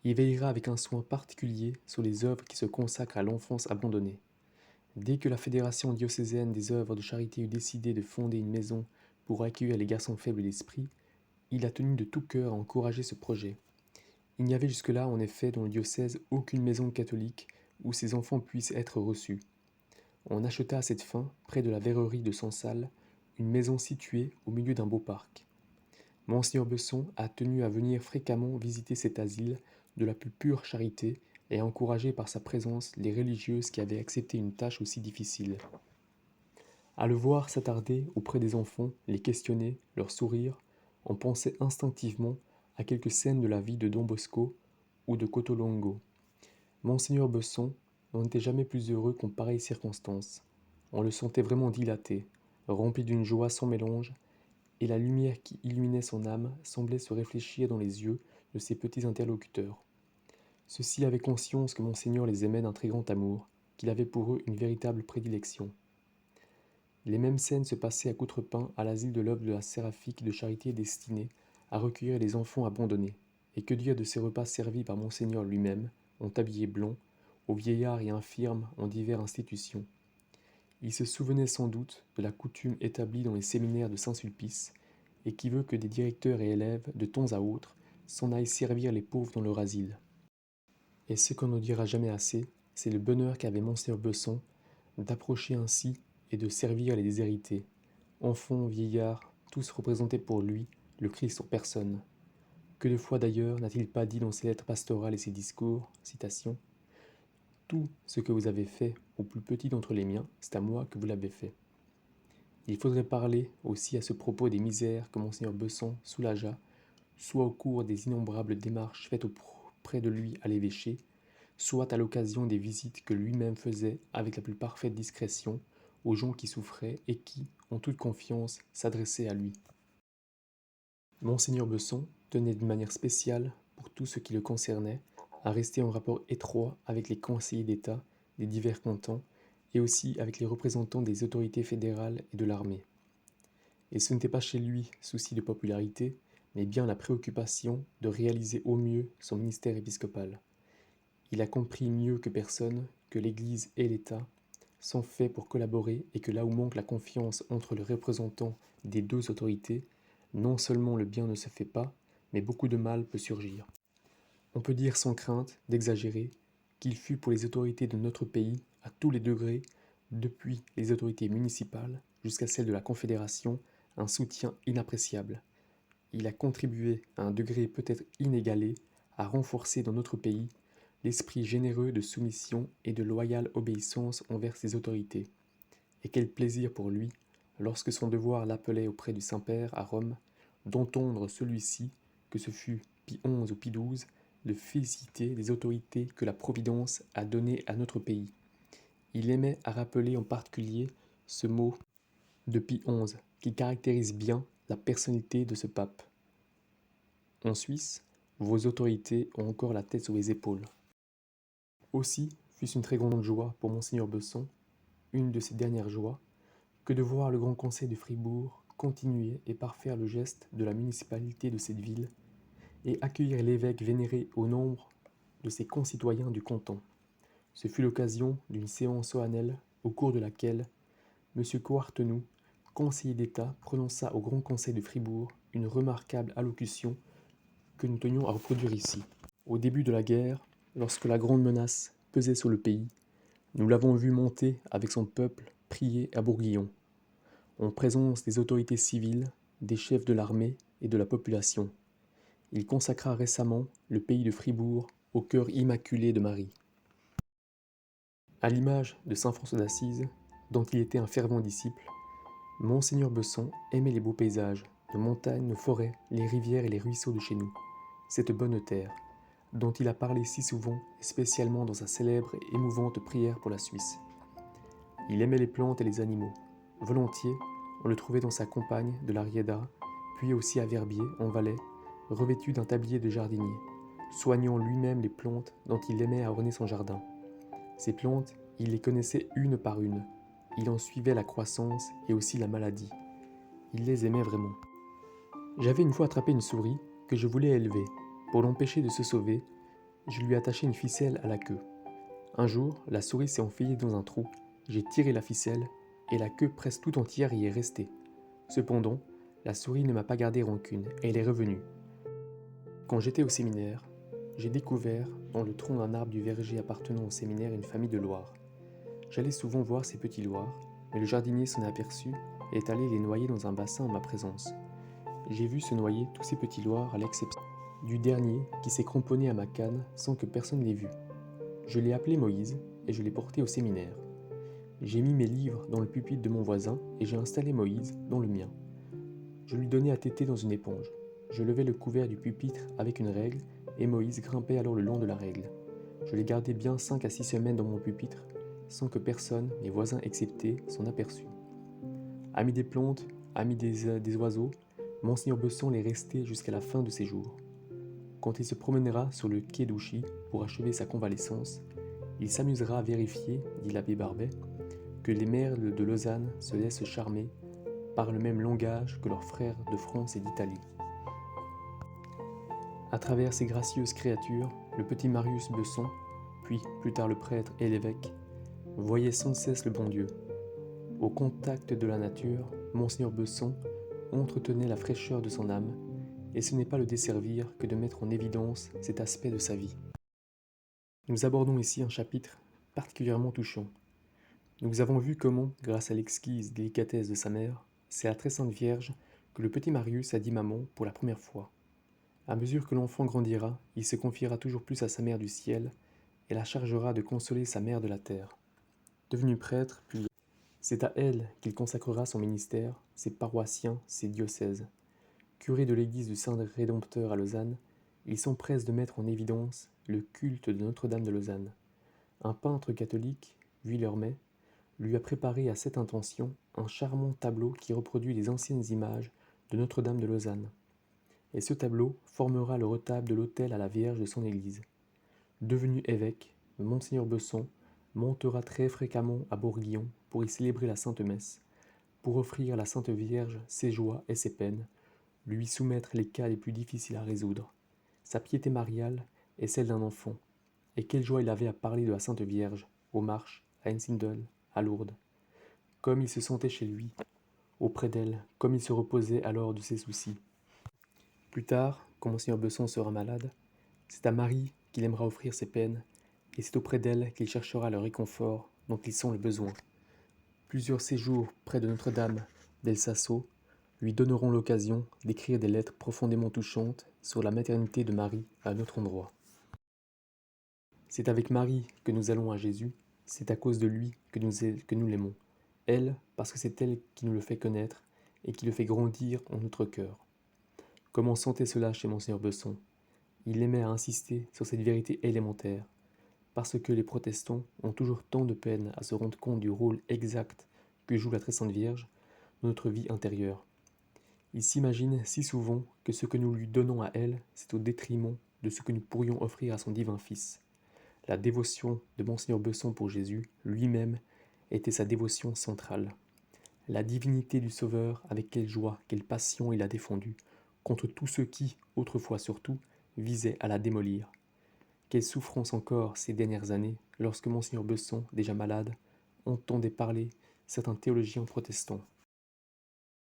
A: Il veillera avec un soin particulier sur les œuvres qui se consacrent à l'enfance abandonnée. Dès que la Fédération diocésaine des œuvres de charité eut décidé de fonder une maison pour accueillir les garçons faibles d'esprit, il a tenu de tout cœur à encourager ce projet. Il n'y avait jusque-là, en effet, dans le diocèse aucune maison catholique où ces enfants puissent être reçus. On acheta à cette fin, près de la verrerie de Sansal, une maison située au milieu d'un beau parc. Monseigneur Besson a tenu à venir fréquemment visiter cet asile de la plus pure charité et à encourager par sa présence les religieuses qui avaient accepté une tâche aussi difficile. À le voir s'attarder auprès des enfants, les questionner, leur sourire, on pensait instinctivement à quelques scènes de la vie de Don Bosco ou de Cotolongo. Monseigneur Besson n'en était jamais plus heureux qu'en pareilles circonstances. On le sentait vraiment dilaté, rempli d'une joie sans mélange, et la lumière qui illuminait son âme semblait se réfléchir dans les yeux de ses petits interlocuteurs. Ceux-ci avaient conscience que Monseigneur les aimait d'un très grand amour, qu'il avait pour eux une véritable prédilection. Les mêmes scènes se passaient à Coutrepain, à l'asile de l'œuvre de la Séraphique de charité destinée à recueillir les enfants abandonnés. Et que dire de ces repas servis par Monseigneur lui-même, en tablier blanc, aux vieillards et infirmes en diverses institutions. Il se souvenait sans doute de la coutume établie dans les séminaires de Saint-Sulpice, et qui veut que des directeurs et élèves, de temps à autre, s'en aillent servir les pauvres dans leur asile. Et ce qu'on ne dira jamais assez, c'est le bonheur qu'avait Monseigneur Besson d'approcher ainsi et de servir les déshérités. Enfants, vieillards, tous représentés pour lui, le Christ en personne. Que de fois d'ailleurs n'a-t-il pas dit dans ses lettres pastorales et ses discours, citation, « Tout ce que vous avez fait au plus petit d'entre les miens, c'est à moi que vous l'avez fait. » Il faudrait parler aussi à ce propos des misères que Monseigneur Besson soulagea, soit au cours des innombrables démarches faites auprès de lui à l'évêché, soit à l'occasion des visites que lui-même faisait avec la plus parfaite discrétion aux gens qui souffraient et qui, en toute confiance, s'adressaient à lui. Monseigneur Besson tenait d'une manière spéciale, pour tout ce qui le concernait, à rester en rapport étroit avec les conseillers d'État des divers cantons et aussi avec les représentants des autorités fédérales et de l'armée. Et ce n'était pas chez lui souci de popularité, mais bien la préoccupation de réaliser au mieux son ministère épiscopal. Il a compris mieux que personne que l'Église et l'État sont faits pour collaborer et que là où manque la confiance entre les représentants des deux autorités, non seulement le bien ne se fait pas, mais beaucoup de mal peut surgir. On peut dire sans crainte d'exagérer qu'il fut pour les autorités de notre pays, à tous les degrés, depuis les autorités municipales jusqu'à celles de la Confédération, un soutien inappréciable. Il a contribué à un degré peut-être inégalé à renforcer dans notre pays l'esprit généreux de soumission et de loyale obéissance envers ses autorités. Et quel plaisir pour lui, lorsque son devoir l'appelait auprès du Saint-Père à Rome, d'entendre celui-ci, que ce fût Pie XI ou Pie XII, de féliciter les autorités que la Providence a données à notre pays. Il aimait à rappeler en particulier ce mot de Pie XI, qui caractérise bien la personnalité de ce pape. En Suisse, vos autorités ont encore la tête sur les épaules. Aussi fut-ce une très grande joie pour Monseigneur Besson, une de ses dernières joies, que de voir le Grand Conseil de Fribourg continuer et parfaire le geste de la municipalité de cette ville et accueillir l'évêque vénéré au nombre de ses concitoyens du canton. Ce fut l'occasion d'une séance solennelle au cours de laquelle M. Coartenou, conseiller d'État, prononça au Grand Conseil de Fribourg une remarquable allocution que nous tenions à reproduire ici. Au début de la guerre, lorsque la grande menace pesait sur le pays, nous l'avons vu monter avec son peuple prier à Bourguillon, en présence des autorités civiles, des chefs de l'armée et de la population. Il consacra récemment le pays de Fribourg au cœur immaculé de Marie. À l'image de saint François d'Assise, dont il était un fervent disciple, Monseigneur Besson aimait les beaux paysages, nos montagnes, nos forêts, les rivières et les ruisseaux de chez nous, cette bonne terre, dont il a parlé si souvent, et spécialement dans sa célèbre et émouvante prière pour la Suisse. Il aimait les plantes et les animaux. Volontiers, on le trouvait dans sa campagne de la Rieda, puis aussi à Verbier, en Valais, revêtu d'un tablier de jardinier, soignant lui-même les plantes dont il aimait orner son jardin. Ces plantes, il les connaissait une par une. Il en suivait la croissance et aussi la maladie. Il les aimait vraiment. J'avais une fois attrapé une souris que je voulais élever. Pour l'empêcher de se sauver, je lui attachai une ficelle à la queue. Un jour, la souris s'est enfilée dans un trou. J'ai tiré la ficelle et la queue presque tout entière y est restée. Cependant, la souris ne m'a pas gardé rancune et elle est revenue. Quand j'étais au séminaire, j'ai découvert dans le tronc d'un arbre du verger appartenant au séminaire une famille de loirs. J'allais souvent voir ces petits loirs, mais le jardinier s'en est aperçu et est allé les noyer dans un bassin en ma présence. J'ai vu se noyer tous ces petits loirs à l'exception du dernier qui s'est cramponné à ma canne sans que personne l'ait vu. Je l'ai appelé Moïse et je l'ai porté au séminaire. J'ai mis mes livres dans le pupitre de mon voisin et j'ai installé Moïse dans le mien. Je lui donnais à téter dans une éponge. Je levais le couvert du pupitre avec une règle et Moïse grimpait alors le long de la règle. Je l'ai gardé bien 5 à 6 semaines dans mon pupitre sans que personne, mes voisins exceptés, s'en aperçût. Ami des plantes, ami des oiseaux, Monseigneur Besson l'est resté jusqu'à la fin de ses jours. Quand il se promènera sur le quai d'Ouchy pour achever sa convalescence, il s'amusera à vérifier, dit l'abbé Barbet, que les merles de Lausanne se laissent charmer par le même langage que leurs frères de France et d'Italie. À travers ces gracieuses créatures, le petit Marius Besson, puis plus tard le prêtre et l'évêque, voyait sans cesse le bon Dieu. Au contact de la nature, Monseigneur Besson entretenait la fraîcheur de son âme, et ce n'est pas le desservir que de mettre en évidence cet aspect de sa vie. Nous abordons ici un chapitre particulièrement touchant. Nous avons vu comment, grâce à l'exquise délicatesse de sa mère, c'est à la très sainte Vierge que le petit Marius a dit maman pour la première fois. À mesure que l'enfant grandira, il se confiera toujours plus à sa mère du ciel et la chargera de consoler sa mère de la terre. Devenu prêtre, puis c'est à elle qu'il consacrera son ministère, ses paroissiens, ses diocèses. Curé de l'église du Saint-Rédempteur à Lausanne, il s'empresse de mettre en évidence le culte de Notre-Dame de Lausanne. Un peintre catholique, Vuillermet, lui a préparé à cette intention un charmant tableau qui reproduit les anciennes images de Notre-Dame de Lausanne. Et ce tableau formera le retable de l'autel à la Vierge de son église. Devenu évêque, Monseigneur Besson montera très fréquemment à Bourguillon pour y célébrer la Sainte Messe, pour offrir à la Sainte Vierge ses joies et ses peines, lui soumettre les cas les plus difficiles à résoudre. Sa piété mariale est celle d'un enfant, et quelle joie il avait à parler de la Sainte Vierge, aux Marches, à Einsiedeln, à Lourdes. Comme il se sentait chez lui, auprès d'elle, comme il se reposait alors de ses soucis. Plus tard, quand Monseigneur Besson sera malade, c'est à Marie qu'il aimera offrir ses peines, et c'est auprès d'elle qu'il cherchera le réconfort dont ils sont le besoin. Plusieurs séjours près de Notre-Dame d'El Sasso lui donneront l'occasion d'écrire des lettres profondément touchantes sur la maternité de Marie à notre endroit. C'est avec Marie que nous allons à Jésus, c'est à cause de lui que nous l'aimons. Elle, parce que c'est elle qui nous le fait connaître et qui le fait grandir en notre cœur. Comment sentait cela chez Monseigneur Besson? Il aimait à insister sur cette vérité élémentaire, parce que les protestants ont toujours tant de peine à se rendre compte du rôle exact que joue la très sainte Vierge dans notre vie intérieure. Il s'imagine si souvent que ce que nous lui donnons à elle, c'est au détriment de ce que nous pourrions offrir à son divin Fils. La dévotion de Monseigneur Besson pour Jésus, lui-même, était sa dévotion centrale. La divinité du Sauveur, avec quelle joie, quelle passion il a défendu, contre tous ceux qui, autrefois surtout, visaient à la démolir. Quelle souffrance encore ces dernières années, lorsque Monseigneur Besson, déjà malade, entendait parler certains théologiens protestants.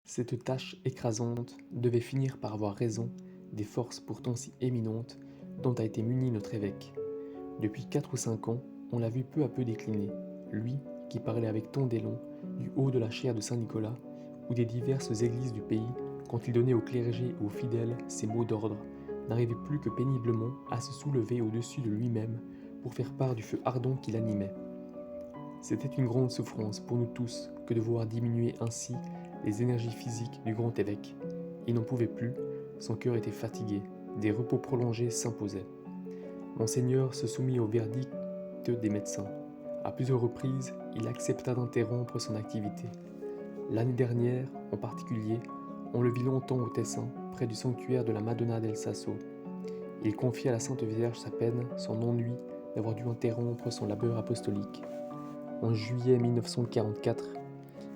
A: Cette tâche écrasante devait finir par avoir raison des forces pourtant si éminentes dont a été muni notre évêque. Depuis 4 ou 5 ans, on l'a vu peu à peu décliner, lui qui parlait avec tant d'élan du haut de la chaire de Saint-Nicolas ou des diverses églises du pays quand il donnait au clergé et aux fidèles ses mots d'ordre, n'arrivait plus que péniblement à se soulever au-dessus de lui-même pour faire part du feu ardent qui l'animait. C'était une grande souffrance pour nous tous que de voir diminuer ainsi les énergies physiques du grand évêque. Il n'en pouvait plus, son cœur était fatigué, des repos prolongés s'imposaient. Monseigneur se soumit au verdict des médecins. À plusieurs reprises, il accepta d'interrompre son activité. L'année dernière, en particulier, on le vit longtemps au Tessin, près du sanctuaire de la Madonna del Sasso. Il confia à la Sainte Vierge sa peine, son ennui d'avoir dû interrompre son labeur apostolique. En juillet 1944,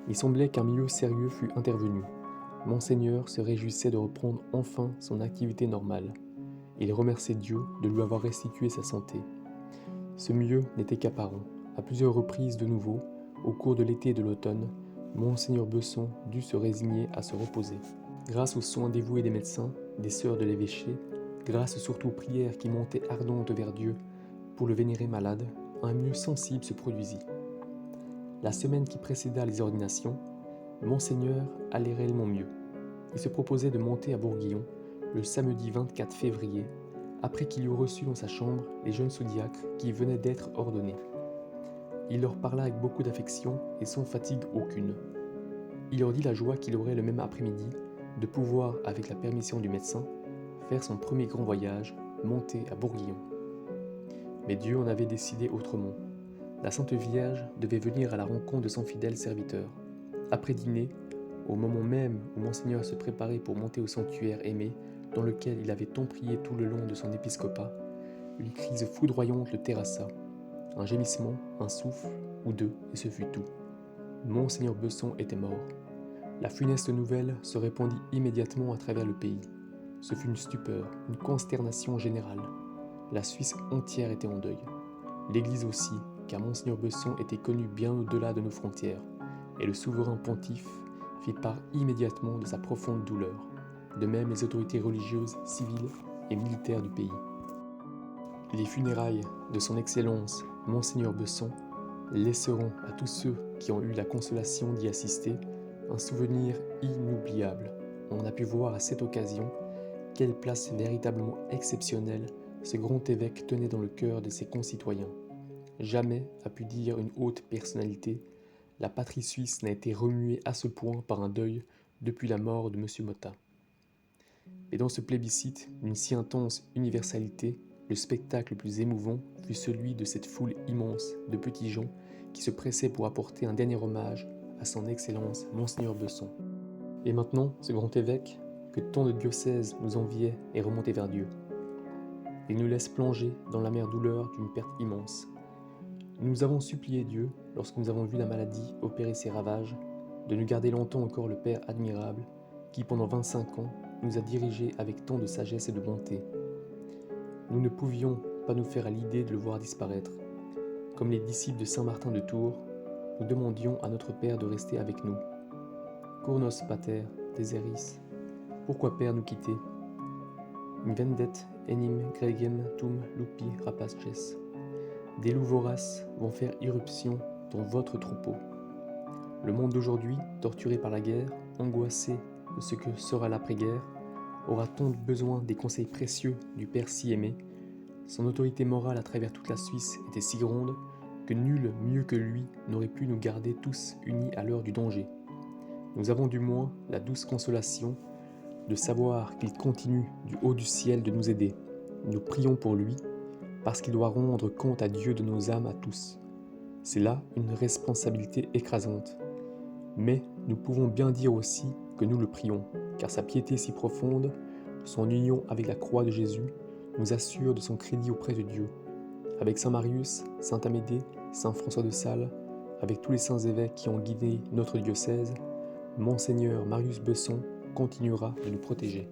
A: il semblait qu'un milieu sérieux fût intervenu. Monseigneur se réjouissait de reprendre enfin son activité normale. Il remerciait Dieu de lui avoir restitué sa santé. Ce mieux n'était qu'apparent. À plusieurs reprises de nouveau, au cours de l'été et de l'automne, Monseigneur Besson dut se résigner à se reposer. Grâce aux soins dévoués des médecins, des sœurs de l'évêché, grâce surtout aux prières qui montaient ardentes vers Dieu pour le vénérer malade, un mieux sensible se produisit. La semaine qui précéda les ordinations, Monseigneur allait réellement mieux. Il se proposait de monter à Bourguillon le samedi 24 février, après qu'il eut reçu dans sa chambre les jeunes sous-diacres qui venaient d'être ordonnés. Il leur parla avec beaucoup d'affection et sans fatigue aucune. Il leur dit la joie qu'il aurait le même après-midi de pouvoir, avec la permission du médecin, faire son premier grand voyage, monter à Bourguillon. Mais Dieu en avait décidé autrement. La Sainte Vierge devait venir à la rencontre de son fidèle serviteur. Après dîner, au moment même où Monseigneur se préparait pour monter au sanctuaire aimé, dans lequel il avait tant prié tout le long de son épiscopat, une crise foudroyante le terrassa. Un gémissement, un souffle, ou deux, et ce fut tout. Monseigneur Besson était mort. La funeste nouvelle se répandit immédiatement à travers le pays. Ce fut une stupeur, une consternation générale. La Suisse entière était en deuil. L'Église aussi, car Monseigneur Besson était connu bien au-delà de nos frontières, et le souverain pontife fit part immédiatement de sa profonde douleur, de même les autorités religieuses, civiles et militaires du pays. Les funérailles de son Excellence Monseigneur Besson laisseront à tous ceux qui ont eu la consolation d'y assister un souvenir inoubliable. On a pu voir à cette occasion quelle place véritablement exceptionnelle ce grand évêque tenait dans le cœur de ses concitoyens. Jamais, a pu dire une haute personnalité, la patrie suisse n'a été remuée à ce point par un deuil depuis la mort de M. Motta. Et dans ce plébiscite d'une si intense universalité, le spectacle le plus émouvant fut celui de cette foule immense de petits gens qui se pressaient pour apporter un dernier hommage à son Excellence Monseigneur Besson. Et maintenant, ce grand évêque, que tant de diocèses nous enviaient, est remonté vers Dieu. Il nous laisse plonger dans l'amère douleur d'une perte immense. Nous avons supplié Dieu, lorsque nous avons vu la maladie opérer ses ravages, de nous garder longtemps encore le Père admirable, qui pendant 25 ans nous a dirigés avec tant de sagesse et de bonté. Nous ne pouvions pas nous faire à l'idée de le voir disparaître. Comme les disciples de Saint Martin de Tours, nous demandions à notre Père de rester avec nous. Cournos pater, deseris, pourquoi Père nous quitter? Invendet enim gregem tum lupi rapaces. Des loups voraces vont faire irruption dans votre troupeau. Le monde d'aujourd'hui, torturé par la guerre, angoissé de ce que sera l'après-guerre, aura tant besoin des conseils précieux du Père si aimé. Son autorité morale à travers toute la Suisse était si grande que nul mieux que lui n'aurait pu nous garder tous unis à l'heure du danger. Nous avons du moins la douce consolation de savoir qu'il continue du haut du ciel de nous aider. Nous prions pour lui, parce qu'il doit rendre compte à Dieu de nos âmes à tous. C'est là une responsabilité écrasante. Mais nous pouvons bien dire aussi que nous le prions, car sa piété si profonde, son union avec la croix de Jésus, nous assure de son crédit auprès de Dieu. Avec Saint Marius, Saint Amédée, Saint François de Sales, avec tous les saints évêques qui ont guidé notre diocèse, Monseigneur Marius Besson continuera de nous protéger.